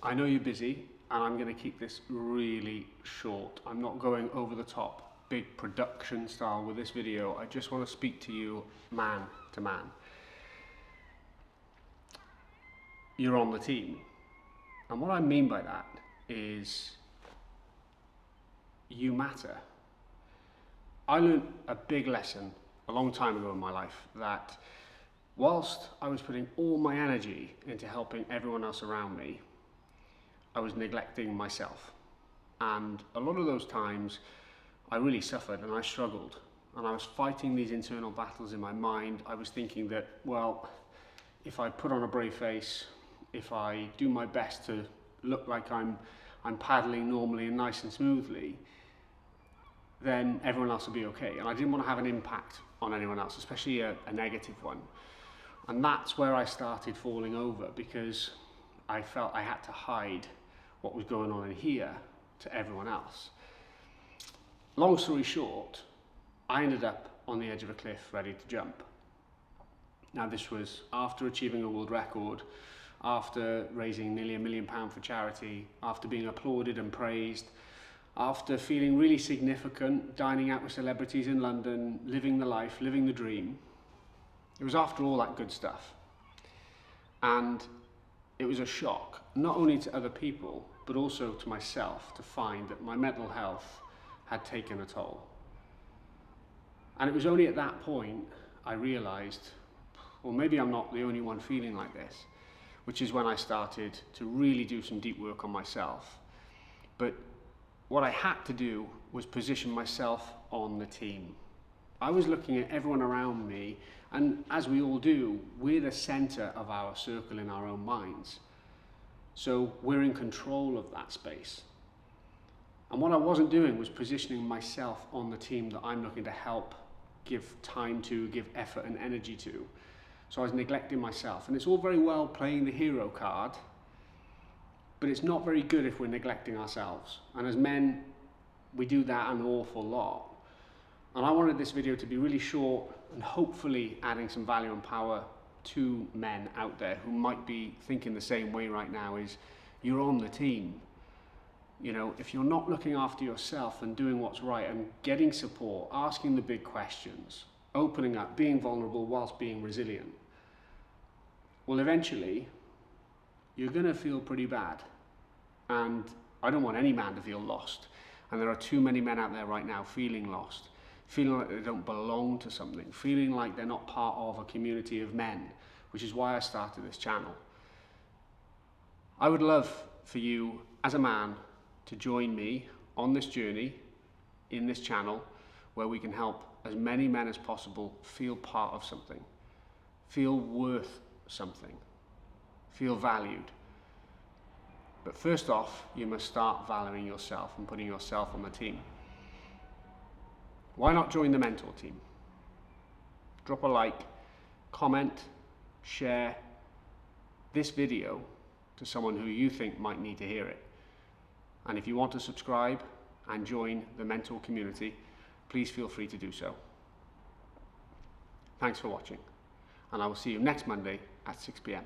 I know you're busy and I'm going to keep this really short. I'm not going over the top, big production style with this video. I just want to speak to you man to man. You're on the team. And what I mean by that is you matter. I learned a big lesson a long time ago in my life that whilst I was putting all my energy into helping everyone else around me, I was neglecting myself. And a lot of those times I really suffered and I struggled. And I was fighting these internal battles in my mind. I was thinking that, well, if I put on a brave face, if I do my best to look like I'm paddling normally and nice and smoothly, then everyone else will be okay. And I didn't want to have an impact on anyone else, especially a negative one. And that's where I started falling over, because I felt I had to hide what was going on in here to everyone else. Long story short, I ended up on the edge of a cliff ready to jump. Now this was after achieving a world record, after raising nearly £1 million for charity, after being applauded and praised, after feeling really significant, dining out with celebrities in London, living the life, living the dream. It was after all that good stuff. And it was a shock, not only to other people, but also to myself, to find that my mental health had taken a toll. And it was only at that point I realized, well, maybe I'm not the only one feeling like this, which is when I started to really do some deep work on myself. But what I had to do was position myself on the team. I was looking at everyone around me, and as we all do, we're the center of our circle in our own minds. So we're in control of that space. And what I wasn't doing was positioning myself on the team that I'm looking to help, give time to, give effort and energy to. So I was neglecting myself. And it's all very well playing the hero card, but it's not very good if we're neglecting ourselves. And as men, we do that an awful lot. And I wanted this video to be really short and hopefully adding some value and power to men out there who might be thinking the same way right now, is you're on the team. You know, if you're not looking after yourself and doing what's right and getting support, asking the big questions, opening up, being vulnerable whilst being resilient, well, eventually you're going to feel pretty bad. And I don't want any man to feel lost. And there are too many men out there right now feeling lost, feeling like they don't belong to something, feeling like they're not part of a community of men, which is why I started this channel. I would love for you as a man to join me on this journey in this channel, where we can help as many men as possible feel part of something, feel worth something, feel valued. But first off, you must start valuing yourself and putting yourself on the team. Why not join the Mentor team? Drop a like, comment, share this video to someone who you think might need to hear it. And if you want to subscribe and join the Mentor community, please feel free to do so. Thanks for watching, and I will see you next Monday at 6 p.m.